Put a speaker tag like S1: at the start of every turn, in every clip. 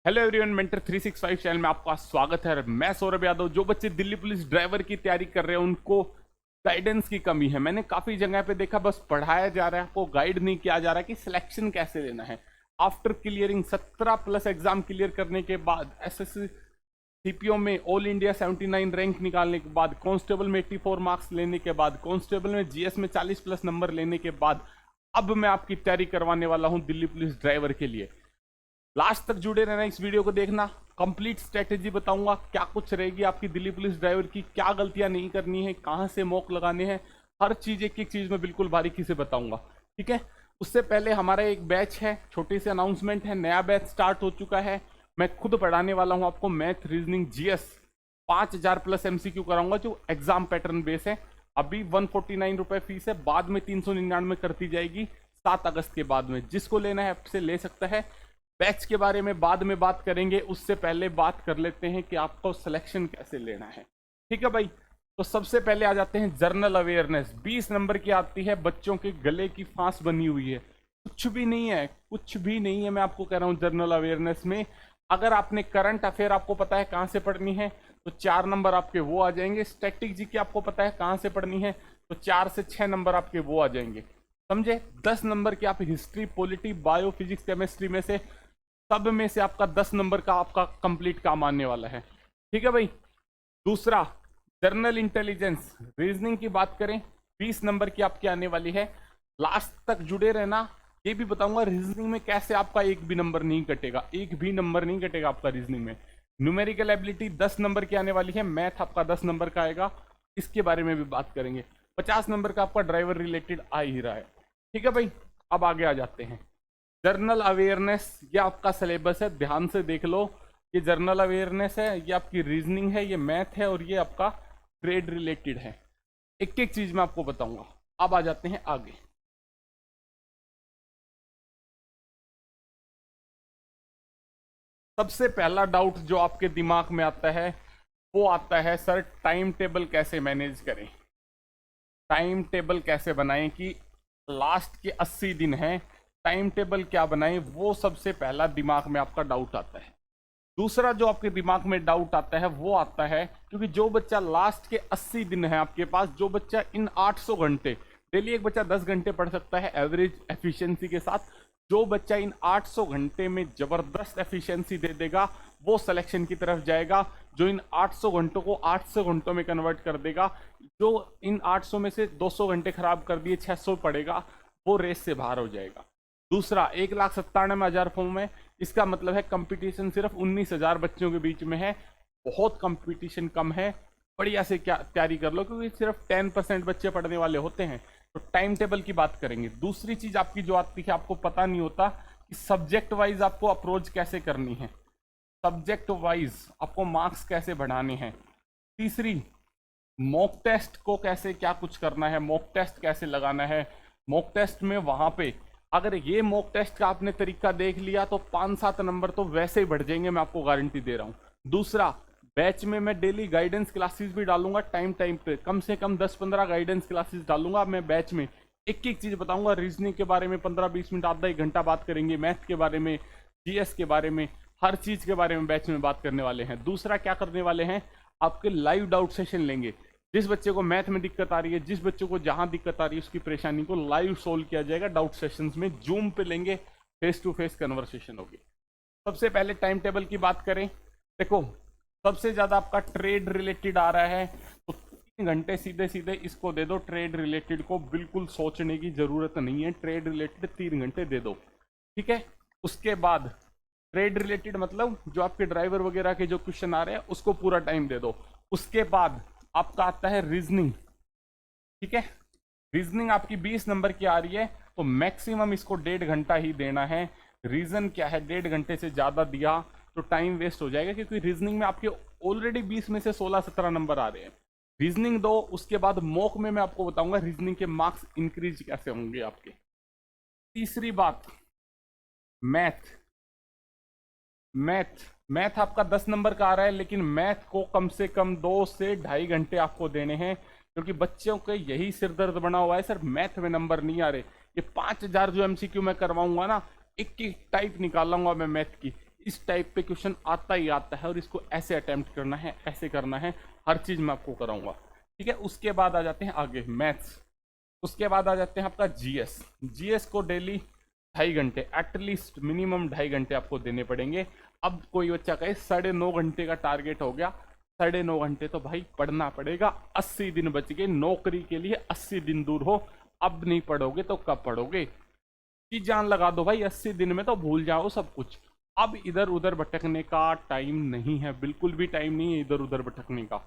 S1: Hello everyone, mentor 365 channel में आपका स्वागत है। मैं सौरभ यादव। जो बच्चे दिल्ली पुलिस ड्राइवर की तैयारी कर रहे हैं उनको गाइडेंस की कमी है। मैंने काफी जगह पे देखा, बस पढ़ाया जा रहा है, आपको गाइड नहीं किया जा रहा कि सिलेक्शन कैसे लेना है। After clearing 17 plus exam clear करने के बाद, एसएससी सीपीओ में ऑल इंडिया 79 रैंक निकालने के बाद, कांस्टेबल में 84 मार्क्स लेने के बाद, कांस्टेबल में जीएस में 40 प्लस नंबर लेने के बाद, अब मैं आपकी तैयारी करवाने वाला हूं दिल्ली पुलिस ड्राइवर के लिए। लास्ट तक जुड़े रहना, इस वीडियो को देखना। कंप्लीट स्ट्रेटेजी बताऊंगा, क्या कुछ रहेगी आपकी दिल्ली पुलिस ड्राइवर की, क्या गलतियां नहीं करनी है, कहां से मॉक लगाने हैं, हर चीज एक एक चीज में बिल्कुल बारीकी से बताऊंगा। ठीक है, उससे पहले हमारा एक बैच है, छोटी सी अनाउंसमेंट है, नया बैच स्टार्ट हो चुका है। मैं खुद पढ़ाने वाला हूं आपको math, reasoning, GS. 5000 plus MCQ कराऊंगा जो एग्जाम पैटर्न बेस है। अभी 149 रुपए फीस है, बाद में 399 करती जाएगी 7 अगस्त के बाद में। जिसको लेना है आपसे ले सकता है। बैच के बारे में बाद में बात करेंगे, उससे पहले बात कर लेते हैं कि आपको सिलेक्शन कैसे लेना है। ठीक है भाई, तो सबसे पहले आ जाते हैं जर्नल अवेयरनेस। 20 नंबर की आती है, बच्चों के गले की फांस बनी हुई है, कुछ भी नहीं है, कुछ भी नहीं है। मैं आपको कह रहा हूं जर्नल अवेयरनेस में अगर आपने करंट अफेयर आपको पता है कहां से पढ़नी है तो 4 नंबर आपके वो आ जाएंगे। स्टैटिक जी की आपको पता है कहां से पढ़नी है तो 4 से 6 नंबर आपके वो आ जाएंगे, समझे। 10 नंबर की आप history, polity, bio, physics, chemistry में से सब में से आपका 10 नंबर का आपका कंप्लीट काम आने वाला है। ठीक है भाई। दूसरा, जर्नल इंटेलिजेंस, रीजनिंग की बात करें 20 नंबर की आपकी आने वाली है। लास्ट तक जुड़े रहना, ये भी बताऊंगा रीजनिंग में कैसे आपका एक भी नंबर नहीं कटेगा, एक भी नंबर नहीं कटेगा आपका रीजनिंग में। न्यूमेरिकल एबिलिटी 10 नंबर की आने वाली है। मैथ आपका 10 नंबर का आएगा, इसके बारे में भी बात करेंगे। 50 नंबर का आपका ड्राइवर रिलेटेड आ ही रहा है। ठीक है भाई, अब आगे आ जाते हैं। जर्नल अवेयरनेस, ये आपका सिलेबस है, ध्यान से देख लो। ये जर्नल अवेयरनेस है, ये आपकी रीजनिंग है, ये मैथ है और ये आपका ट्रेड रिलेटेड है। एक एक चीज मैं आपको बताऊंगा। अब आ जाते हैं आगे। सबसे पहला डाउट जो आपके दिमाग में आता है वो आता है, सर टाइम टेबल कैसे मैनेज करें, टाइम टेबल कैसे बनाएं कि लास्ट के 80 दिन हैं, टाइम टेबल क्या बनाएं, वो सबसे पहला दिमाग में आपका डाउट आता है। दूसरा जो आपके दिमाग में डाउट आता है वो आता है क्योंकि जो बच्चा लास्ट के 80 दिन है आपके पास, जो बच्चा इन 800 घंटे, डेली एक बच्चा 10 घंटे पढ़ सकता है एवरेज एफिशिएंसी के साथ, जो बच्चा इन 800 घंटे में जबरदस्त एफिशिएंसी दे देगा वो सिलेक्शन की तरफ जाएगा। जो इन 800 घंटों को 800 घंटों में कन्वर्ट कर देगा, जो इन 800 में से 200 घंटे खराब कर दिए 600 पड़ेगा, वो रेस से बाहर हो जाएगा। दूसरा, 1,97,000 फॉर्म है, इसका मतलब है कंपटीशन सिर्फ 19,000 बच्चों के बीच में है, बहुत कंपटीशन कम है। बढ़िया से क्या तैयारी कर लो क्योंकि सिर्फ 10% बच्चे पढ़ने वाले होते हैं। तो टाइम टेबल की बात करेंगे। दूसरी चीज आपकी जो आती है, आपको पता नहीं होता कि सब्जेक्ट वाइज आपको अप्रोच कैसे करनी है, सब्जेक्ट वाइज आपको मार्क्स कैसे बढ़ाने हैं। तीसरी, मॉक टेस्ट को कैसे क्या कुछ करना है, मॉक टेस्ट कैसे लगाना है। मॉक टेस्ट में वहां पे अगर ये मॉक टेस्ट का आपने तरीका देख लिया तो 5-7 नंबर तो वैसे ही बढ़ जाएंगे, मैं आपको गारंटी दे रहा हूँ। दूसरा, बैच में मैं डेली गाइडेंस क्लासेस भी डालूंगा, टाइम टाइम पे कम से कम 10-15 गाइडेंस क्लासेस डालूंगा मैं बैच में। एक एक चीज बताऊंगा, रीजनिंग के बारे में 15-20 मिनट, आधा 1 घंटा बात करेंगे, मैथ के बारे में, जीएस के बारे में, हर चीज के बारे में बैच में बात करने वाले हैं। दूसरा क्या करने वाले हैं, आपके लाइव डाउट सेशन लेंगे। जिस बच्चे को मैथ में दिक्कत आ रही है, जिस बच्चे को जहां दिक्कत आ रही है, उसकी परेशानी को लाइव सोल्व किया जाएगा डाउट सेशंस में, जूम पे लेंगे, फेस टू फेस कन्वर्सेशन होगी। सबसे पहले टाइम टेबल की बात करें, देखो सबसे ज्यादा आपका ट्रेड रिलेटेड आ रहा है तो 3 घंटे सीधे सीधे इसको दे दो। ट्रेड रिलेटेड को बिल्कुल सोचने की जरूरत नहीं है, ट्रेड रिलेटेड 3 घंटे दे दो। ठीक है, उसके बाद ट्रेड रिलेटेड मतलब जो आपके ड्राइवर वगैरह के जो क्वेश्चन आ रहे हैं उसको पूरा टाइम दे दो। उसके बाद आपका आता है रीजनिंग। ठीक है, रीजनिंग आपकी 20 नंबर की आ रही है तो मैक्सिमम इसको 1.5 घंटा ही देना है। रीजन क्या है, 1.5 घंटे से ज्यादा दिया तो टाइम वेस्ट हो जाएगा क्योंकि रीजनिंग में आपके ऑलरेडी 20 में से 16-17 नंबर आ रहे हैं। रीजनिंग दो, उसके बाद मॉक में मैं आपको बताऊंगा रीजनिंग के मार्क्स इंक्रीज कैसे होंगे आपके। तीसरी बात, मैथ। मैथ मैथ आपका 10 नंबर का आ रहा है, लेकिन मैथ को कम से कम 2 से 2.5 घंटे आपको देने हैं क्योंकि बच्चों के यही सिरदर्द बना हुआ है, सर मैथ में नंबर नहीं आ रहे। ये 5,000 जो एमसीक्यू मैं करवाऊंगा ना, एक एक टाइप निकालूंगा मैं मैथ की, इस टाइप पे क्वेश्चन आता ही आता है और इसको ऐसे अटेम्प्ट करना है, ऐसे करना है, हर चीज़ मैं आपको कराऊंगा। ठीक है, उसके बाद आ जाते हैं आगे मैथ्स। उसके बाद आ जाते हैं आपका जीएस। जीएस को डेली 2.5 घंटे, एटलीस्ट मिनिमम 2.5 घंटे आपको देने पड़ेंगे। अब कोई बच्चा कहे 9.5 घंटे का टारगेट हो गया, 9.5 घंटे तो भाई पढ़ना पड़ेगा। 80 दिन बच गए नौकरी के लिए, 80 दिन दूर हो, अब नहीं पढ़ोगे तो कब पढ़ोगे? की जान लगा दो भाई, 80 दिन में तो भूल जाओ सब कुछ। अब इधर उधर भटकने का टाइम नहीं है, बिल्कुल भी टाइम नहीं है इधर उधर भटकने का।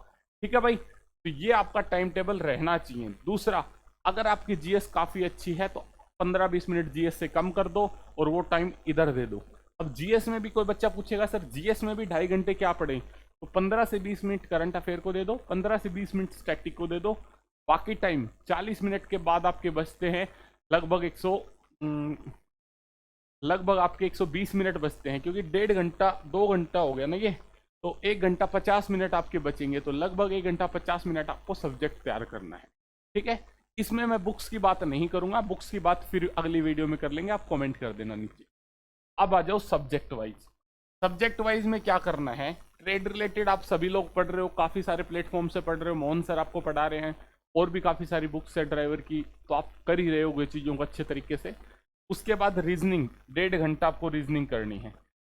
S1: ठीक है भाई, तो ये आपका टाइम टेबल रहना चाहिए। दूसरा, अगर आपकी जीएस काफ़ी अच्छी है तो 15-20 मिनट जीएस से कम कर दो और वो टाइम इधर दे दो। अब जीएस में भी कोई बच्चा पूछेगा सर जीएस में भी 2.5 घंटे क्या पढ़ें, तो 15 से 20 मिनट करंट अफेयर को दे दो, 15 से 20 मिनट स्टैटिक को दे दो। बाकी टाइम 40 मिनट के बाद आपके बचते हैं लगभग 120 मिनट बचते हैं, क्योंकि 1.5 घंटा 2 घंटा हो गया ना ये, तो 1 घंटा 50 मिनट आपके बचेंगे। तो लगभग 1 घंटा 50 मिनट आपको सब्जेक्ट तैयार करना है। ठीक है, इसमें मैं बुक्स की बात नहीं करूंगा, बुक्स की बात फिर अगली वीडियो में कर लेंगे, आप कमेंट कर देना नीचे। अब आ जाओ सब्जेक्ट वाइज। सब्जेक्ट वाइज में क्या करना है, ट्रेड रिलेटेड आप सभी लोग पढ़ रहे हो, काफ़ी सारे प्लेटफॉर्म से पढ़ रहे हो, मोहन सर आपको पढ़ा रहे हैं, और भी काफ़ी सारी बुक्स है ड्राइवर की, तो आप कर ही रहे हो चीज़ों को अच्छे तरीके से। उसके बाद रीजनिंग, 1.5 घंटा आपको रीजनिंग करनी है।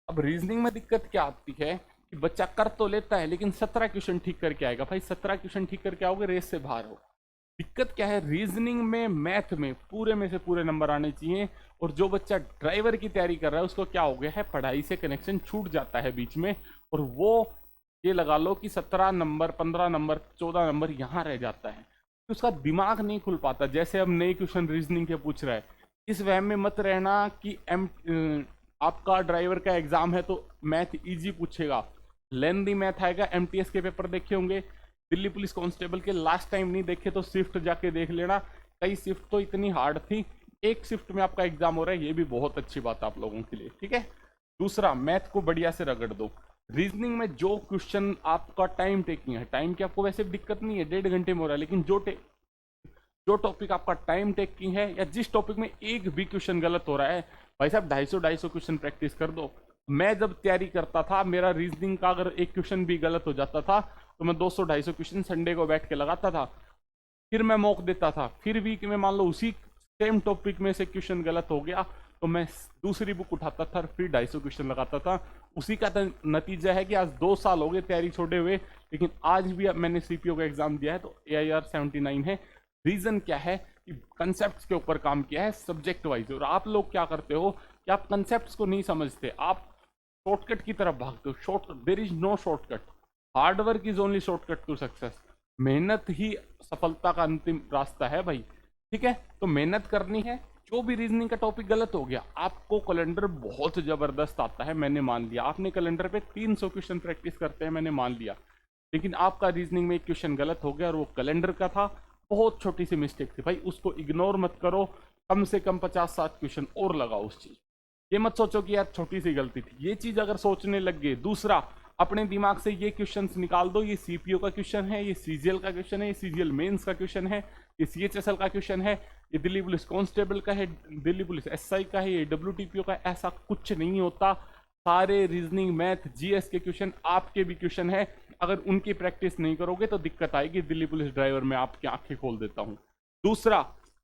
S1: अब रीजनिंग में दिक्कत क्या आती है कि बच्चा कर तो लेता है लेकिन 17 क्वेश्चन ठीक करके आएगा। भाई 17 क्वेश्चन ठीक करके आओगे रेस से बाहर हो। दिक्कत क्या है, रीजनिंग में मैथ में से पूरे नंबर आने चाहिए। और जो बच्चा ड्राइवर की तैयारी कर रहा है उसको क्या हो गया है, पढ़ाई से कनेक्शन छूट जाता है बीच में, और वो ये लगा लो कि 17 नंबर 15 नंबर 14 नंबर यहाँ रह जाता है, तो उसका दिमाग नहीं खुल पाता। जैसे अब नए क्वेश्चन रीजनिंग के पूछ रहा है, इस वहम में मत रहना कि आपका ड्राइवर का एग्जाम है तो मैथ इजी पूछेगा, लेंदी मैथ आएगा। एमटीएस के पेपर देखे होंगे, दिल्ली पुलिस कांस्टेबल के, लास्ट टाइम नहीं देखे तो स्विफ्ट जाके देख लेना, कई स्विफ्ट तो इतनी हार्ड थी। एक स्विफ्ट में आपका एग्जाम हो रहा है, ये भी बहुत अच्छी बात है आप लोगों के लिए। ठीक है, दूसरा मैथ को बढ़िया से रगड़ दो। रीजनिंग में जो क्वेश्चन आपका टाइम टेकिंग है, टाइम की आपको वैसे दिक्कत नहीं है, 1.5 घंटे में हो रहा है, लेकिन जो टॉपिक आपका टाइम टेकिंग है, या जिस टॉपिक में एक भी क्वेश्चन गलत हो रहा है, भाई साहब 250 क्वेश्चन प्रैक्टिस कर दो। मैं जब तैयारी करता था, मेरा रीजनिंग का अगर एक क्वेश्चन भी गलत हो जाता था तो मैं 200-250 क्वेश्चन संडे को बैठ के लगाता था, फिर मैं मॉक देता था। फिर वीक में मान लो उसी सेम टॉपिक में से क्वेश्चन गलत हो गया तो मैं दूसरी बुक उठाता था, फिर 250 क्वेश्चन लगाता था। उसी का नतीजा है कि आज 2 साल हो गए तैयारी छोड़े हुए, लेकिन आज भी मैंने सीपीओ का एग्जाम दिया है तो AIR 79 है। रीजन क्या है कि कंसेप्ट के ऊपर काम किया है सब्जेक्ट वाइज। और आप लोग क्या करते हो कि आप कंसेप्ट को नहीं समझते, आप शॉर्टकट की तरफ भागते हो। Shortcut, there is no shortcut, hard work is only shortcut to success. मेहनत ही सफलता का अंतिम रास्ता है भाई। ठीक है, तो मेहनत करनी है। जो भी रीजनिंग का टॉपिक गलत हो गया, आपको कैलेंडर बहुत जबरदस्त आता है, मैंने मान लिया। आपने कैलेंडर पे 300 क्वेश्चन प्रैक्टिस करते हैं, मैंने मान लिया, लेकिन आपका रीजनिंग में एक क्वेश्चन गलत हो गया और वो कैलेंडर का था, बहुत छोटी सी मिस्टेक थी भाई, उसको इग्नोर मत करो, कम से कम 50-60 क्वेश्चन और लगाओ उस चीज। ये मत सोचो कि यार छोटी सी गलती थी, ये चीज अगर सोचने लग गए। दूसरा, अपने दिमाग से ये क्वेश्चंस निकाल दो, ये सीपीओ का क्वेश्चन है, ये सीजीएल का क्वेश्चन है, ये सीजीएल मेंस का क्वेश्चन है, ये सीएचएसएल का क्वेश्चन है, ये दिल्ली पुलिस कांस्टेबल का है, दिल्ली पुलिस एसआई का है, ये डब्ल्यूटीपीओ का। ऐसा कुछ नहीं होता, सारे रीजनिंग मैथ जीएस के क्वेश्चन आपके भी क्वेश्चन है। अगर उनकी प्रैक्टिस नहीं करोगे तो दिक्कत आएगी। दिल्ली पुलिस ड्राइवर में आपकी आंखें खोल देता हूं। दूसरा,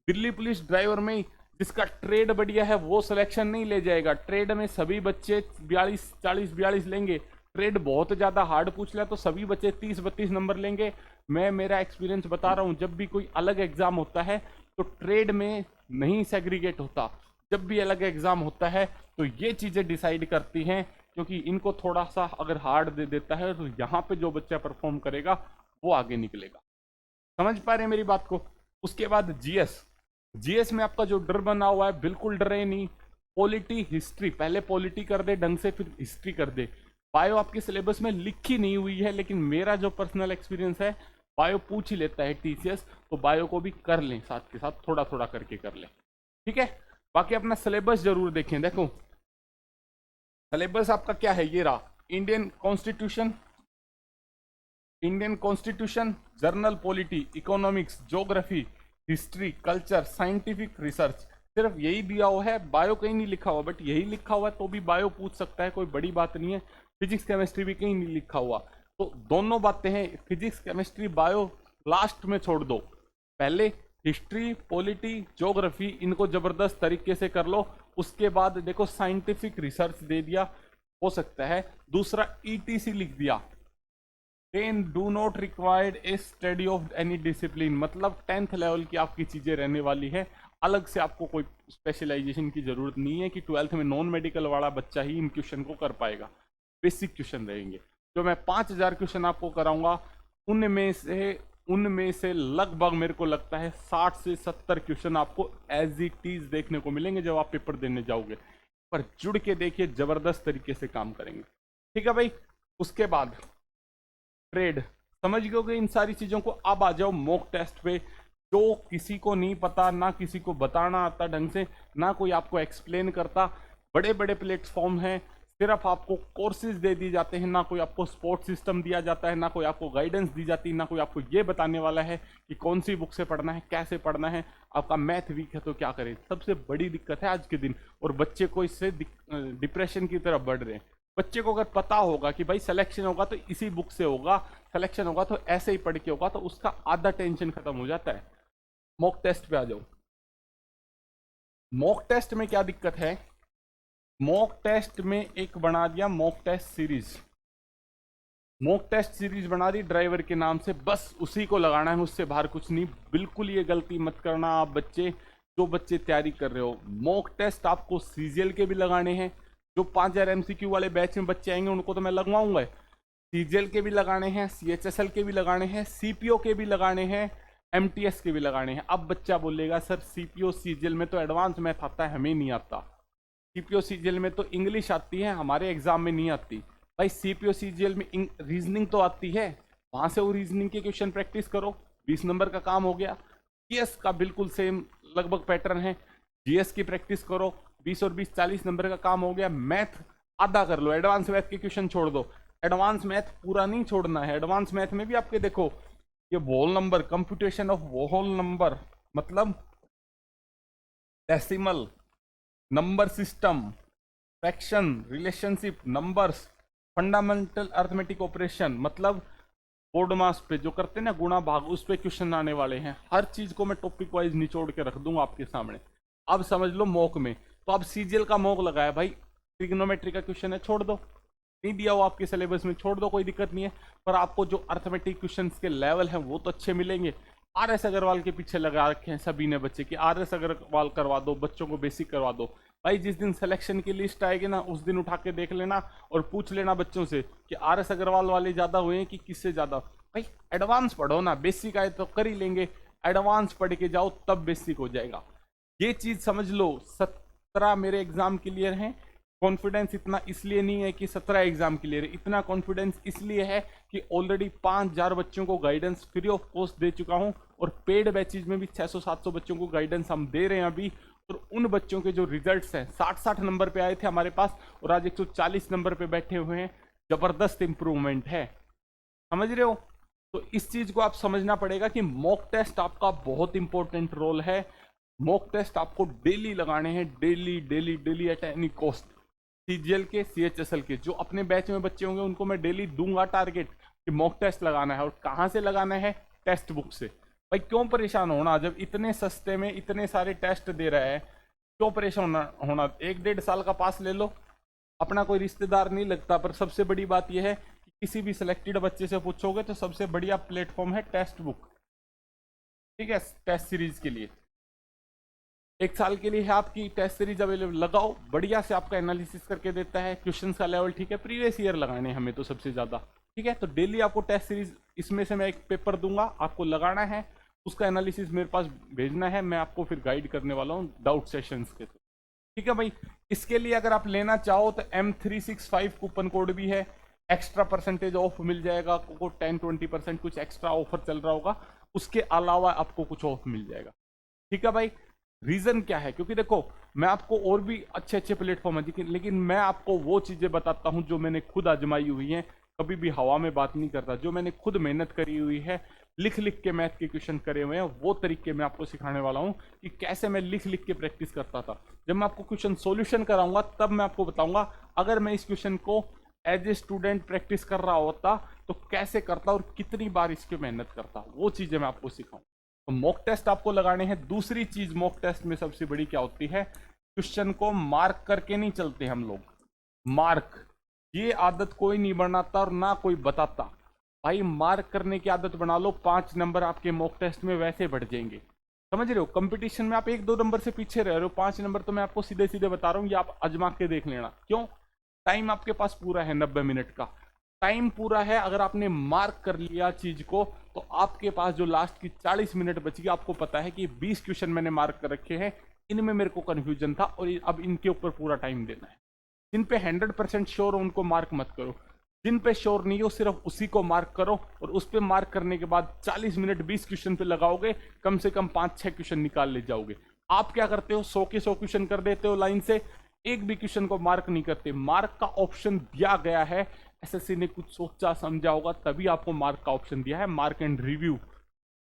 S1: दिल्ली पुलिस ड्राइवर में जिसका ट्रेड बढ़िया है वो सिलेक्शन नहीं ले जाएगा। ट्रेड में सभी बच्चे 42 लेंगे, ट्रेड बहुत ज्यादा हार्ड पूछ लिया तो सभी बच्चे 30-32 नंबर लेंगे। मैं मेरा एक्सपीरियंस बता रहा हूं, जब भी कोई अलग एग्जाम होता है तो ट्रेड में नहीं सेग्रीगेट होता। जब भी अलग एग्जाम होता है तो ये चीजें डिसाइड करती हैं, क्योंकि इनको थोड़ा सा अगर हार्ड दे देता है तो यहाँ पे जो बच्चा परफॉर्म करेगा वो आगे निकलेगा। समझ पा रहे हैं मेरी बात को? उसके बाद जीएस। जीएस में आपका जो डर बना हुआ है, बिल्कुल डरे नहीं। पॉलिटी हिस्ट्री, पहले पॉलिटी कर दे ढंग से, फिर हिस्ट्री कर दे। बायो आपके सिलेबस में लिखी नहीं हुई है, लेकिन मेरा जो पर्सनल एक्सपीरियंस है, बायो पूछ ही लेता है टीसीएस, तो बायो को भी कर लें, साथ के साथ थोड़ा थोड़ा करके कर लें। ठीक है, बाकी अपना सिलेबस जरूर देखें। देखो सिलेबस आपका क्या है, ये रहा। Indian constitution, journal polity, economics, geography, history, culture, scientific research, सिर्फ यही दिया हुआ है, बायो कहीं नहीं लिखा हुआ, बट यही लिखा हुआ है तो भी बायो पूछ सकता है, कोई बड़ी बात नहीं है। फिजिक्स केमिस्ट्री भी कहीं नहीं लिखा हुआ, तो दोनों बातें हैं, फिजिक्स केमिस्ट्री बायो लास्ट में छोड़ दो, पहले हिस्ट्री पॉलिटी ज्योग्राफी इनको जबरदस्त तरीके से कर लो। उसके बाद देखो साइंटिफिक रिसर्च दे दिया, हो सकता है। दूसरा ईटीसी लिख दिया, ten do not required A study of any discipline, मतलब 10th लेवल की आपकी चीजें रहने वाली है, अलग से आपको कोई स्पेशलाइजेशन की जरूरत नहीं है कि 12th में नॉन मेडिकल वाला बच्चा ही इन क्वेश्चन को कर पाएगा। बेसिक क्वेश्चन रहेंगे, जो मैं 5000 क्वेश्चन आपको कराऊंगा, उनमें से लगभग मेरे को लगता है 60 से 70 क्वेश्चन आपको एज इट इज देखने को मिलेंगे जब आप पेपर देने जाओगे। पर जुड़ के देखिए, जबरदस्त तरीके से काम करेंगे, ठीक है भाई। उसके बाद ट्रेड समझ गए इन सारी चीजों को। अब आ जाओ मॉक टेस्ट पे, जो किसी को नहीं पता, ना किसी को बताना आता ढंग से, ना कोई आपको एक्सप्लेन करता। बड़े बड़े प्लेटफॉर्म हैं, सिर्फ आपको कोर्सेज दे दिए जाते हैं, ना कोई आपको सपोर्ट सिस्टम दिया जाता है, ना कोई आपको गाइडेंस दी जाती है, ना कोई आपको ये बताने वाला है कि कौन सी बुक से पढ़ना है, कैसे पढ़ना है। आपका मैथ वीक है तो क्या करें, सबसे बड़ी दिक्कत है आज के दिन। और बच्चे को इससे डिप्रेशन की तरफ बढ़ रहे हैं। बच्चे को अगर पता होगा कि भाई सिलेक्शन होगा तो इसी बुक से होगा, सिलेक्शन होगा तो ऐसे ही पढ़ के होगा, तो उसका आधा टेंशन खत्म हो जाता है। मॉक टेस्ट पे आ जाओ। मॉक टेस्ट में क्या दिक्कत है, मॉक टेस्ट में एक बना दिया mock test series, mock test series बना दी ड्राइवर के नाम से, बस उसी को लगाना है, उससे बाहर कुछ नहीं। बिल्कुल ये गलती मत करना आप बच्चे, जो बच्चे तैयारी कर रहे हो। मॉक टेस्ट आपको सीजीएल के भी लगाने हैं, जो 5000 एमसीक्यू वाले बैच में बच्चे आएंगे उनको तो मैं लगवाऊंगा। सीजीएल के भी लगाने हैं, सीएचएसएल के भी लगाने हैं, सीपीओ के भी लगाने हैं, एमटीएस के भी लगाने हैं। अब बच्चा बोलेगा सर सीपीओ सीजीएल में तो एडवांस मैथ आता है, हमें नहीं आता। सीपीओ सीजीएल में तो इंग्लिश आती है, हमारे एग्जाम में नहीं आती। भाई सीपीओ सीजीएल में रीजनिंग तो आती है, वहां से वो रीजनिंग के क्वेश्चन प्रैक्टिस करो, 20 नंबर का काम हो गया। जीएस का बिल्कुल सेम लगभग पैटर्न है, जीएस की प्रैक्टिस करो, 20 और 20 40 नंबर का काम हो गया। मैथ आधा कर लो, एडवांस मैथ के क्वेश्चन छोड़ दो। एडवांस मैथ पूरा नहीं छोड़ना है, एडवांस मैथ में भी आपके देखो ये whole number, computation of whole number, मतलब decimal, number system, fraction, relationship, numbers, fundamental arithmetic operation, मतलब बोर्ड मास पे जो करते हैं ना गुणा भाग, उस पे क्वेश्चन आने वाले हैं। हर चीज को मैं टॉपिक वाइज निचोड़ के रख दूंगा आपके सामने। अब समझ लो मॉक में, तो अब सीजीएल का मॉक लगाया भाई, ट्रिग्नोमेट्री का क्वेश्चन है छोड़ दो, नहीं दिया हो आपके सिलेबस में छोड़ दो, कोई दिक्कत नहीं है। पर आपको जो अर्थमेटिक क्वेश्चन के लेवल हैं वो तो अच्छे मिलेंगे। आरएस अग्रवाल के पीछे लगा रखे हैं सभी ने बच्चे कि आरएस अग्रवाल करवा दो, बच्चों को बेसिक करवा दो। भाई जिस दिन सिलेक्शन की लिस्ट आएगी ना, उस दिन उठा के देख लेना और पूछ लेना बच्चों से कि आरएस अग्रवाल वाले ज्यादा हुए हैं कि किससे ज्यादा। भाई एडवांस पढ़ो ना, बेसिक आए तो कर ही लेंगे, एडवांस पढ़ के जाओ तब बेसिक हो जाएगा। ये चीज समझ लो। 17 मेरे एग्जाम क्लियर हैं, कॉन्फिडेंस इतना इसलिए नहीं है कि 17 एग्जाम क्लियर है, इतना कॉन्फिडेंस इसलिए है कि ऑलरेडी 5000 बच्चों को गाइडेंस फ्री ऑफ कॉस्ट दे चुका हूं, और पेड बैचेज में भी 600-700 बच्चों को गाइडेंस हम दे रहे हैं अभी। और उन बच्चों के जो रिजल्ट्स हैं 60-60 नंबर पे आए थे हमारे पास, और आज 140 नंबर पे बैठे हुए हैं, जबरदस्त इंप्रूवमेंट है। समझ रहे हो? तो इस चीज को आप समझना पड़ेगा कि मॉक टेस्ट आपका बहुत इंपॉर्टेंट रोल है। मॉक टेस्ट आपको डेली लगाने हैं, daily daily daily at any cost. CGL के, सीएचएसएल के जो अपने बैच में बच्चे होंगे उनको मैं डेली दूंगा टारगेट कि मॉक टेस्ट लगाना है। और कहाँ से लगाना है? टेक्स्ट बुक से। भाई क्यों परेशान होना, जब इतने सस्ते में इतने सारे टेस्ट दे रहा है, क्यों परेशान होना? 1-1.5 साल का पास ले लो, अपना कोई रिश्तेदार नहीं लगता। पर सबसे बड़ी बात यह है कि किसी भी सिलेक्टेड बच्चे से पूछोगे तो सबसे बढ़िया प्लेटफॉर्म है टेक्स्ट बुक, ठीक है, टेस्ट सीरीज के लिए। 1 साल के लिए है आपकी टेस्ट सीरीज अवेलेबल, लगाओ, बढ़िया से आपका एनालिसिस करके देता है, क्वेश्चन का लेवल ठीक है, प्रीवियस ईयर लगाने हमें तो सबसे ज्यादा, ठीक है। तो डेली आपको टेस्ट सीरीज, इसमें से मैं एक पेपर दूंगा, आपको लगाना है, उसका एनालिसिस मेरे पास भेजना है, मैं आपको फिर गाइड करने वाला हूँ डाउट सेशंस के थ्रू, ठीक है भाई। इसके लिए अगर आप लेना चाहो तो M365 कूपन कोड भी है, एक्स्ट्रा परसेंटेज ऑफ मिल जाएगा आपको, 10-20% कुछ एक्स्ट्रा ऑफर चल रहा होगा, उसके अलावा आपको कुछ ऑफ मिल जाएगा, ठीक है भाई। रीजन क्या है? क्योंकि देखो मैं आपको और भी अच्छे अच्छे प्लेटफॉर्म है, लेकिन मैं आपको वो चीजें बताता हूं जो मैंने खुद आजमाई हुई हैं, कभी भी हवा में बात नहीं करता, जो मैंने खुद मेहनत करी हुई है लिख लिख के मैथ के क्वेश्चन करे हुए हैं, वो तरीके मैं आपको सिखाने वाला हूँ कि कैसे मैं लिख लिख के प्रैक्टिस करता था। जब मैं आपको क्वेश्चन सॉल्यूशन कराऊंगा तब मैं आपको बताऊंगा अगर मैं इस क्वेश्चन को एज ए स्टूडेंट प्रैक्टिस कर रहा होता तो कैसे करता और कितनी बार इसकी मेहनत करता, वो चीजें मैं आपको सिखाऊं। तो मॉक टेस्ट आपको लगाने हैं। दूसरी चीज मॉक टेस्ट में सबसे बड़ी क्या होती है, क्वेश्चन को मार्क करके नहीं चलते हम लोग। मार्क, ये आदत कोई नहीं बनाता और ना कोई बताता। भाई मार्क करने की आदत बना लो, 5 नंबर आपके मॉक टेस्ट में वैसे बढ़ जाएंगे। समझ रहे हो, कंपटीशन में आप 1-2 नंबर से पीछे रह रहे हो, 5 नंबर तो मैं आपको सीधे सीधे बता रहा हूँ, ये आप आजमा के देख लेना। क्यों, टाइम आपके पास पूरा है 90 मिनट का टाइम पूरा है। अगर आपने मार्क कर लिया चीज को तो आपके पास जो लास्ट की 40 मिनट बची, आपको पता है कि 20 क्वेश्चन मैंने मार्क कर रखे हैं, इनमें मेरे को कंफ्यूजन था और अब इनके ऊपर पूरा टाइम देना है। जिन पे 100% श्योर हो उनको मार्क मत करो, जिन पे श्योर नहीं हो सिर्फ उसी को मार्क करो। और उस पे मार्क करने के बाद 40 मिनट 20 क्वेश्चन पे लगाओगे, कम से कम 5-6 क्वेश्चन निकाल ले जाओगे। आप क्या करते हो, 100 के 100 क्वेश्चन कर देते हो लाइन से, एक भी क्वेश्चन को मार्क नहीं करते। मार्क का ऑप्शन दिया गया है, एसएससी ने कुछ सोचा समझा होगा तभी आपको मार्क का ऑप्शन दिया है। मार्क एंड रिव्यू,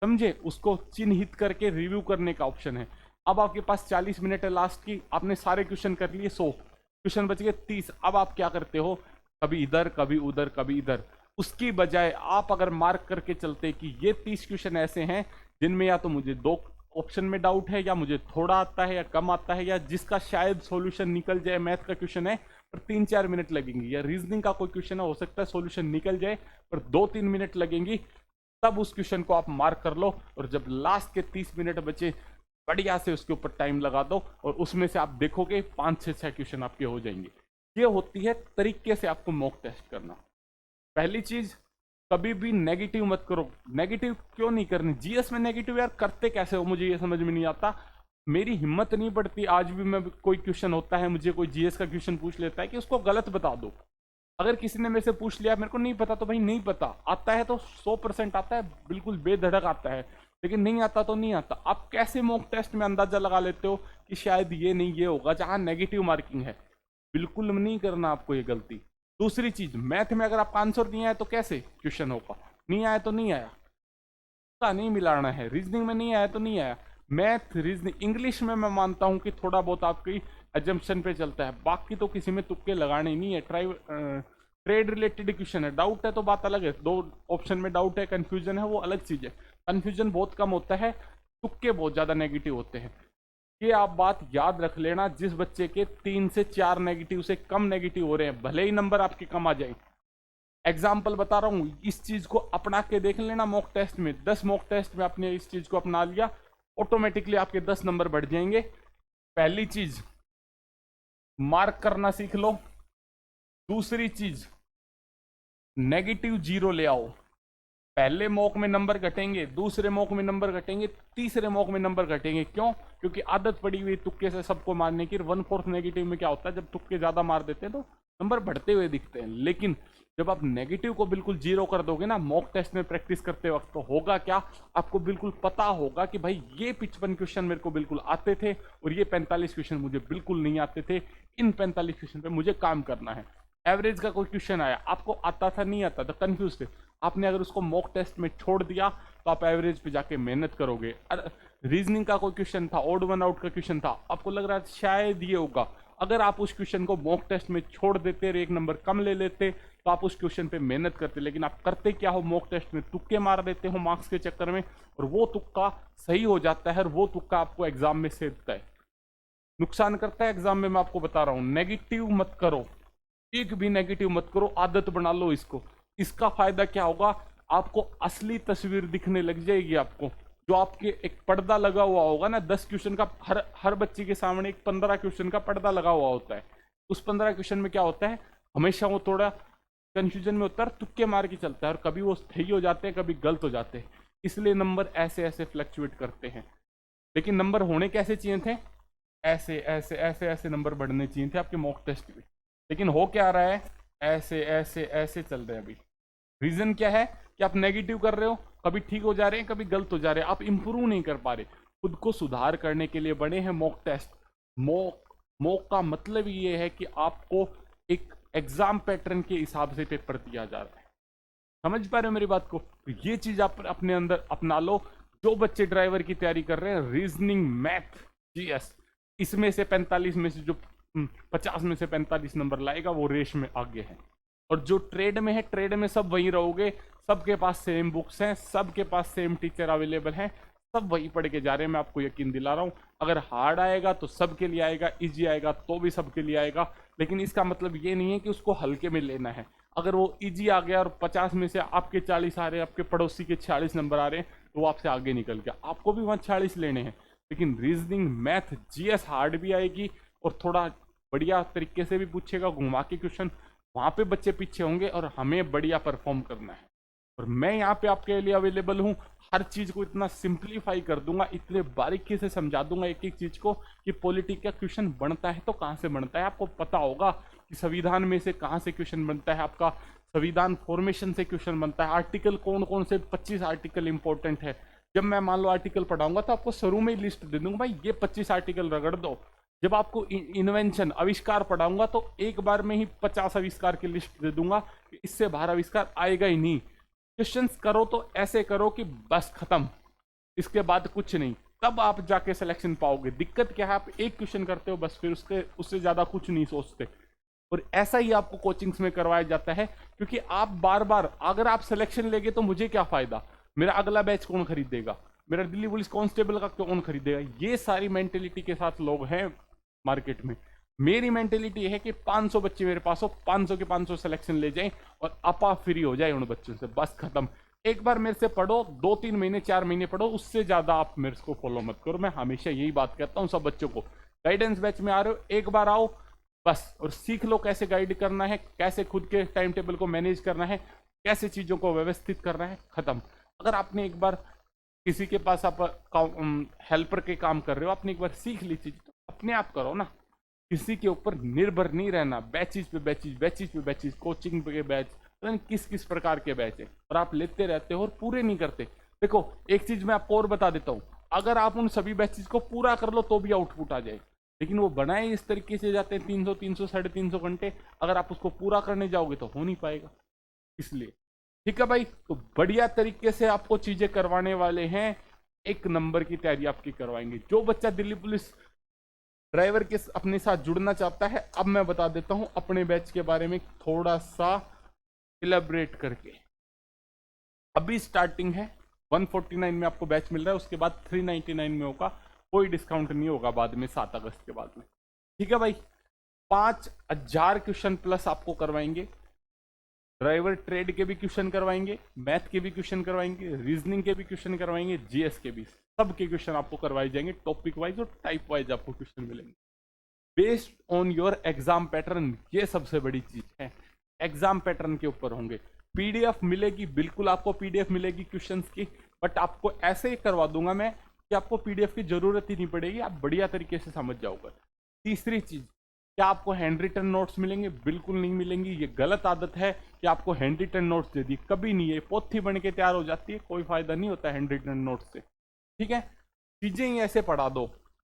S1: समझे, उसको चिन्हित करके रिव्यू करने का ऑप्शन है। अब आपके पास 40 मिनट है लास्ट की, आपने सारे क्वेश्चन कर लिए, 100 क्वेश्चन बच गए 30। अब आप क्या करते हो, कभी इधर कभी उधर कभी इधर। उसकी बजाय आप अगर मार्क करके चलते कि ये 30 क्वेश्चन ऐसे हैं जिनमें या तो मुझे 2 ऑप्शन में डाउट है, या मुझे थोड़ा आता है या कम आता है, या जिसका शायद सॉल्यूशन निकल जाए, मैथ का क्वेश्चन है पर 3-4 मिनट लगेंगे, या रीजनिंग का कोई क्वेश्चन है हो सकता है सॉल्यूशन निकल जाए पर 2-3 मिनट लगेंगी, तब उस क्वेश्चन को आप मार्क कर लो। और जब लास्ट के 30 मिनट बचे बढ़िया से उसके ऊपर टाइम लगा दो और उसमें से आप देखोगे 5-6 क्वेश्चन आपके हो जाएंगे। ये होती है तरीके से आपको मॉक टेस्ट करना। पहली चीज, कभी भी नेगेटिव मत करो। नेगेटिव क्यों नहीं करनी, जीएस में नेगेटिव यार करते कैसे हो, मुझे ये समझ में नहीं आता। मेरी हिम्मत नहीं पड़ती आज भी, मैं कोई क्वेश्चन होता है मुझे कोई जीएस का क्वेश्चन पूछ लेता है कि उसको गलत बता दो। अगर किसी ने मेरे से पूछ लिया मेरे को नहीं पता तो भाई नहीं पता, आता है तो 100% आता है, बिल्कुल बेधड़क आता है, लेकिन नहीं आता तो नहीं आता। आप कैसे मॉक टेस्ट में अंदाजा लगा लेते हो कि शायद ये नहीं ये होगा, जहां नेगेटिव मार्किंग है। बिल्कुल नहीं करना आपको ये गलती। दूसरी चीज, मैथ में अगर आपका आंसर नहीं आया तो कैसे क्वेश्चन होगा, नहीं आया तो नहीं आया, का नहीं मिलाना है। रीजनिंग में नहीं आया तो नहीं आया, मैथ रीजनिंग इंग्लिश में मैं मानता हूं कि थोड़ा बहुत आपकी एजम्पशन पे चलता है, बाकी तो किसी में तुक्के लगाने नहीं है। ट्रेड रिलेटेड क्वेश्चन है, डाउट है तो बात अलग है, 2 ऑप्शन में डाउट है, कंफ्यूजन है, वो अलग चीज है। कंफ्यूजन बहुत कम होता है, तुक्के बहुत ज्यादा नेगेटिव होते हैं। ये आप बात याद रख लेना, जिस बच्चे के 3 से 4 नेगेटिव से कम नेगेटिव हो रहे हैं, भले ही नंबर आपके कम आ जाए, एग्जाम्पल बता रहा हूं, इस चीज को अपना के देख लेना। मॉक टेस्ट में 10 मॉक टेस्ट में आपने इस चीज को अपना लिया, ऑटोमेटिकली आपके 10 नंबर बढ़ जाएंगे। पहली चीज, मार्क करना सीख लो। दूसरी चीज, नेगेटिव 0 ले आओ। पहले मॉक में नंबर घटेंगे, दूसरे मॉक में नंबर घटेंगे, तीसरे मॉक में नंबर घटेंगे। क्यों, क्योंकि आदत पड़ी हुई तुक्के से सबको मारने की। 1/4 नेगेटिव में क्या होता है, जब तुक्के ज्यादा मार देते हैं तो नंबर बढ़ते हुए दिखते हैं। लेकिन जब आप नेगेटिव को बिल्कुल 0 कर दोगे ना मॉक टेस्ट में प्रैक्टिस करते वक्त, तो होगा क्या, आपको बिल्कुल पता होगा कि भाई ये 55 क्वेश्चन मेरे को बिल्कुल आते थे और ये 45 क्वेश्चन मुझे बिल्कुल नहीं आते थे, इन 45 क्वेश्चन पे मुझे काम करना है। एवरेज का कोई क्वेश्चन आया, आपको आता था नहीं आता था, कंफ्यूज थे, आपने अगर उसको मॉक टेस्ट में छोड़ दिया तो आप एवरेज पे जाके मेहनत करोगे। रीजनिंग का कोई क्वेश्चन था, ऑड वन आउट का क्वेश्चन था, आपको लग रहा है शायद ये होगा, अगर आप उस क्वेश्चन को मॉक टेस्ट में छोड़ देते और 1 नंबर कम ले लेते तो आप उस क्वेश्चन पे मेहनत करते। लेकिन आप करते क्या हो, मॉक टेस्ट में तुक्के मार देते हो मार्क्स के चक्कर में, और वो तुक्का सही हो जाता है और वो तुक्का आपको एग्जाम में सेधता है, नुकसान करता है एग्जाम में। मैं आपको बता रहा हूं, नेगेटिव मत करो, एक भी नेगेटिव मत करो, आदत बना लो इसको। इसका फायदा क्या होगा, आपको असली तस्वीर दिखने लग जाएगी। आपको जो आपके एक पर्दा लगा हुआ होगा ना 10 क्वेश्चन का, हर बच्चे के सामने एक 15 क्वेश्चन का पर्दा लगा हुआ होता है। उस 15 क्वेश्चन में क्या होता है, हमेशा वो थोड़ा कंफ्यूजन में होता है, तुक्के मार के चलता है, और कभी वो सही हो जाते हैं कभी गलत हो जाते हैं, इसलिए नंबर ऐसे ऐसे फ्लक्चुएट करते हैं। लेकिन नंबर होने कैसे चाहिए थे, ऐसे ऐसे ऐसे ऐसे नंबर बढ़ने चाहिए थे आपके मॉक टेस्ट में। लेकिन हो क्या रहा है, ऐसे ऐसे ऐसे चल रहे हैं अभी। रीजन क्या है कि आप नेगेटिव कर रहे हो, कभी ठीक हो जा रहे हैं कभी गलत हो जा रहे हैं, आप इंप्रूव नहीं कर पा रहे। खुद को सुधार करने के लिए बने हैं मॉक टेस्ट। मॉक का मतलब ये है कि आपको एक एग्जाम पैटर्न के हिसाब से पेपर दिया जा रहा है, समझ पा रहे हो मेरी बात को? तो ये चीज आप अपने अंदर अपना लो। जो बच्चे ड्राइवर की तैयारी कर रहे हैं, रीजनिंग, मैथ, जीएस, इसमें से 45 में से जो 50 में से 45 नंबर लाएगा वो रेस में आगे है। और जो ट्रेड में है, ट्रेड में सब वही रहोगे, सबके पास सेम बुक्स हैं, सबके पास सेम टीचर अवेलेबल हैं, सब वही पढ़ के जा रहे हैं। मैं आपको यकीन दिला रहा हूँ, अगर हार्ड आएगा तो सबके लिए आएगा, इजी आएगा तो भी सबके लिए आएगा। लेकिन इसका मतलब ये नहीं है कि उसको हल्के में लेना है। अगर वो इजी आ गया और 50 में से आपके 40 आ रहे हैं, आपके पड़ोसी के 46 नंबर आ रहे हैं, तो वो आपसे आगे निकल गया। आपको भी वहाँ 40 लेने हैं। लेकिन रीजनिंग, मैथ, जीएस हार्ड भी आएगी और थोड़ा बढ़िया तरीके से भी पूछेगा, घुमा के क्वेश्चन, वहाँ पे बच्चे पीछे होंगे और हमें बढ़िया परफॉर्म करना है। और मैं यहाँ पे आपके लिए अवेलेबल हूँ। हर चीज को इतना सिंप्लीफाई कर दूंगा, इतने बारीकी से समझा दूंगा एक एक चीज को कि पॉलिटिक्स का क्वेश्चन बनता है तो कहाँ से बनता है। आपको पता होगा कि संविधान में से कहाँ से क्वेश्चन बनता है, आपका संविधान फॉर्मेशन से क्वेश्चन बनता है। आर्टिकल कौन कौन से 25 आर्टिकल इंपॉर्टेंट है। जब मैं मान लो आर्टिकल पढ़ाऊंगा तो आपको शुरू में ही लिस्ट दे दूंगा, भाई ये 25 आर्टिकल रगड़ दो। जब आपको इन्वेंशन, आविष्कार पढ़ाऊंगा तो एक बार में ही 50 आविष्कार की लिस्ट दे दूंगा कि इससे बाहर आविष्कार आएगा ही नहीं। क्वेश्चंस करो तो ऐसे करो कि बस खत्म, इसके बाद कुछ नहीं, तब आप जाके सिलेक्शन पाओगे। दिक्कत क्या है, आप एक क्वेश्चन करते हो बस, फिर उससे ज्यादा कुछ नहीं सोचते। और ऐसा ही आपको कोचिंग्स में करवाया जाता है, क्योंकि आप बार बार, अगर आप सिलेक्शन लेंगे तो मुझे क्या फायदा, मेरा अगला बैच कौन खरीदेगा, मेरा दिल्ली पुलिस कांस्टेबल का कौन खरीदेगा। ये सारी मेंटेलिटी के साथ लोग हैं मार्केट में। मेरी मेंटेलिटी है कि 500 बच्चे मेरे पास हो, 500 के 500 सिलेक्शन ले जाएं और अपा फ्री हो जाए उन बच्चों से, बस खत्म। एक बार मेरे से पढ़ो, 2-3 महीने 4 महीने पढ़ो, उससे ज्यादा आप मेरे को फॉलो मत करो। मैं हमेशा यही बात कहता हूँ सब बच्चों को, गाइडेंस बैच में आ रहे हो, एक बार आओ बस, और सीख लो कैसे गाइड करना है, कैसे खुद के टाइम टेबल को मैनेज करना है, कैसे चीजों को व्यवस्थित करना है, खत्म। अगर आपने एक बार किसी के पास आप हेल्पर के काम कर रहे हो, आपने एक बार सीख ली चीज, तो अपने आप करो ना, किसी के ऊपर निर्भर नहीं रहना। बैचेज पे बैचेज, बैचेज पे बैचेज, कोचिंग पे बैच, तो किस किस प्रकार के बैच है, और आप लेते रहते हो और पूरे नहीं करते। देखो एक चीज मैं आपको और बता देता हूँ, अगर आप उन सभी बैचेज को पूरा कर लो तो भी आउटपुट आ जाए, लेकिन वो बनाए इस तरीके से जाते हैं 300, 300, 350 घंटे, अगर आप उसको पूरा करने जाओगे तो हो नहीं पाएगा। इसलिए ठीक है भाई, तो बढ़िया तरीके से आपको चीजें करवाने वाले हैं, एक नंबर की तैयारी आपकी करवाएंगे। जो बच्चा दिल्ली पुलिस ड्राइवर के अपने साथ जुड़ना चाहता है, अब मैं बता देता हूं अपने बैच के बारे में थोड़ा सा इलेबरेट करके। अभी स्टार्टिंग है, 149 में आपको बैच मिल रहा है, उसके बाद 399 में होगा, कोई डिस्काउंट नहीं होगा बाद में, 7 अगस्त के बाद में। ठीक है भाई, 5000 क्वेश्चन प्लस आपको करवाएंगे। ड्राइवर ट्रेड के भी क्वेश्चन करवाएंगे, मैथ के भी क्वेश्चन करवाएंगे, रीजनिंग के भी क्वेश्चन करवाएंगे, जीएस के भी, सब के क्वेश्चन आपको करवाए जाएंगे, टॉपिक वाइज और टाइप वाइज आपको क्वेश्चन मिलेंगे based on your exam pattern. ये सबसे बड़ी चीज है, एग्जाम पैटर्न के ऊपर होंगे। पीडीएफ मिलेगी, बिल्कुल आपको पीडीएफ मिलेगी क्वेश्चंस की, बट आपको ऐसे ही करवा दूंगा मैं कि आपको पीडीएफ की जरूरत ही नहीं पड़ेगी, आप बढ़िया तरीके से समझ जाओगे। तीसरी चीज, क्या आपको हैंड रिटन नोट्स मिलेंगे? बिल्कुल नहीं मिलेंगी। ये गलत आदत है कि आपको हैंड रिटन नोट्स दे दी, कभी नहीं है। पोथी बन के तैयार हो जाती है, कोई फायदा नहीं होता हैंड रिटन नोट्स से। ठीक है, चीजें ही ऐसे पढ़ा दो।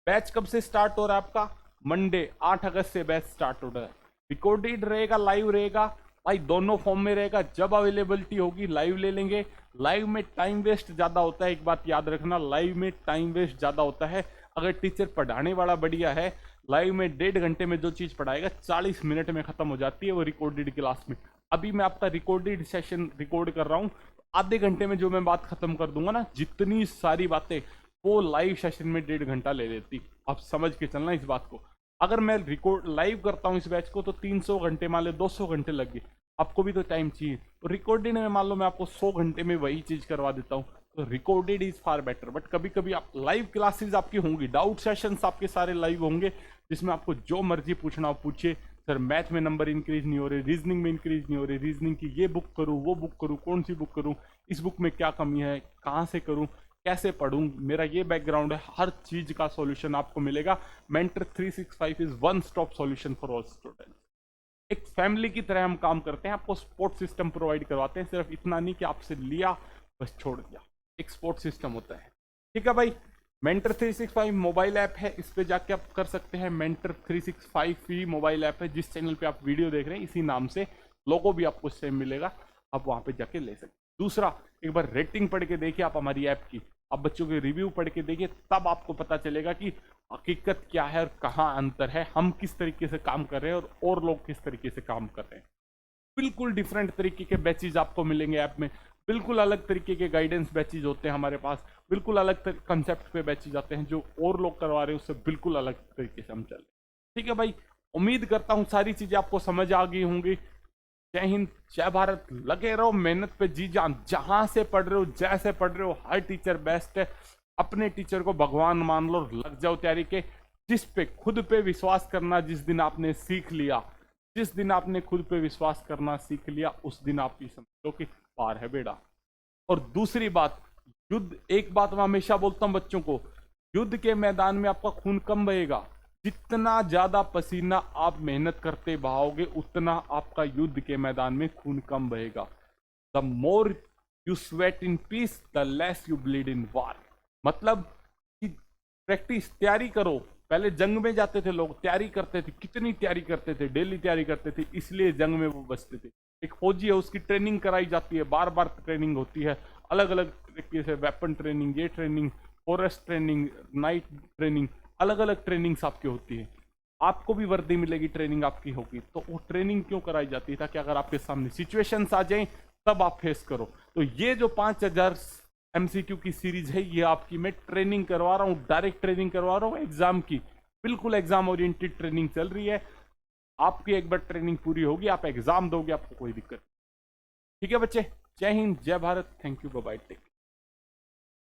S1: बैच कब से स्टार्ट हो रहा है आपका? मंडे 8 अगस्त से बैच स्टार्ट हो रहा है। रिकॉर्डेड रहेगा, लाइव रहेगा भाई, दोनों फॉर्म में रहेगा। जब अवेलेबिलिटी होगी लाइव ले लेंगे। लाइव में टाइम वेस्ट ज्यादा होता है, एक बात याद रखना, लाइव में टाइम वेस्ट ज्यादा होता है। अगर टीचर पढ़ाने वाला बढ़िया है, लाइव में 1.5 घंटे में जो चीज पढ़ाएगा 40 मिनट में खत्म हो जाती है वो रिकॉर्डेड क्लास में। अभी मैं आपका रिकॉर्डेड सेशन रिकॉर्ड कर रहा हूँ, आधे घंटे में जो मैं बात खत्म कर दूंगा ना, जितनी सारी बातें, वो लाइव सेशन में 1.5 घंटा ले लेती। आप समझ के चलना इस बात को। अगर मैं रिकॉर्ड लाइव करता हूँ इस बैच को तो 300 घंटे, मान लो 200 घंटे लग गए, आपको भी तो टाइम चाहिए। तो रिकॉर्डेड में मान लो मैं आपको 100 घंटे में वही चीज करवा देता हूँ, तो recorded is far better. But कभी कभी आप लाइव क्लासेस आपकी होंगी, डाउट सेशंस आपके सारे लाइव होंगे, जिसमें आपको जो मर्जी पूछना हो पूछिए। सर मैथ में नंबर इंक्रीज नहीं हो रहे, रीजनिंग में इंक्रीज नहीं हो रहे, रीजनिंग की ये बुक करूँ, वो बुक करूँ, कौन सी बुक करूँ, इस बुक में क्या कमी है, कहाँ से करूँ, कैसे पढ़ूं, मेरा ये बैकग्राउंड है, हर चीज का सॉल्यूशन आपको मिलेगा। Mentor 365 is one stop solution for all students. एक फैमिली की तरह हम काम करते हैं, आपको सपोर्ट सिस्टम प्रोवाइड करवाते हैं। सिर्फ इतना नहीं कि आपसे लिया बस छोड़ दिया, एक सपोर्ट सिस्टम होता है। ठीक है भाई, मेंटर 365 मोबाइल ऐप है, इस पे जाके आप कर सकते हैं। मेंटर 365 ही मोबाइल ऐप है, जिस चैनल पे आप वीडियो देख रहे हैं इसी नाम से, लोगो भी आपको सेम मिलेगा। आप वहां पे जाके ले सकते। दूसरा, एक बार रेटिंग पढ़ के देखिए आप हमारी ऐप की, आप बच्चों के रिव्यू पढ़ के देखिए, तब आपको पता चलेगा कि हकीकत क्या है और कहाँ अंतर है, हम किस तरीके से काम कर रहे हैं और लोग किस तरीके से काम कर रहे हैं। बिल्कुल डिफरेंट तरीके के बैचेज आपको मिलेंगे ऐप में, बिल्कुल अलग तरीके के गाइडेंस बैचेज होते हैं हमारे पास, बिल्कुल अलग कंसेप्ट पे बैचेज आते हैं, जो और लोग करवा रहे हैं उससे बिल्कुल अलग तरीके से हम चल रहे हैं। ठीक है भाई, उम्मीद करता हूँ सारी चीजें आपको समझ आ गई होंगी। जय हिंद, जय भारत, लगे रहो मेहनत पे जी जान, जहां से पढ़ रहे हो, जैसे पढ़ रहे हो, हर टीचर बेस्ट है। अपने टीचर को भगवान मान लो, लग जाओ तैयारी के। जिस पे खुद पे विश्वास करना जिस दिन आपने सीख लिया, जिस दिन आपने खुद पे विश्वास करना सीख लिया, उस दिन आप ये समझ लो कि पार है बेड़ा। और दूसरी बात, युद्ध, एक बात मैं हमेशा बोलता हूं बच्चों को, युद्ध के मैदान में आपका खून कम बहेगा। जितना ज्यादा पसीना आप मेहनत करते बहाओगे, उतना आपका युद्ध के मैदान में खून कम बहेगा। The more you sweat in peace, the less you bleed in war. मतलब कि प्रैक्टिस, तैयारी करो। पहले जंग में जाते थे लोग, तैयारी करते थे, कितनी तैयारी करते थे, डेली तैयारी करते थे, इसलिए जंग में वो बचते थे। एक फौजी है, उसकी ट्रेनिंग कराई जाती है, बार बार ट्रेनिंग होती है, अलग अलग तरीके से, वेपन ट्रेनिंग, ये training, forest training, night training, अलग अलग ट्रेनिंग्स आपकी होती है। आपको भी वर्दी मिलेगी, ट्रेनिंग आपकी होगी, तो वो ट्रेनिंग क्यों कराई जाती है? ताकि अगर आपके सामने सिचुएशंस आ जाएं तब आप फेस करो। तो ये जो 5000 MCQ की सीरीज है, ये आपकी मैं ट्रेनिंग करवा रहा हूँ, डायरेक्ट ट्रेनिंग करवा रहा हूँ एग्जाम की, बिल्कुल एग्जाम ओरिएंटेड ट्रेनिंग चल रही है। आपकी एक बार ट्रेनिंग पूरी होगी, आप एग्जाम दोगे, आपको कोई दिक्कत नहीं। ठीक है बच्चे, जय हिंद, जय Bharat, thank you, bye bye, take.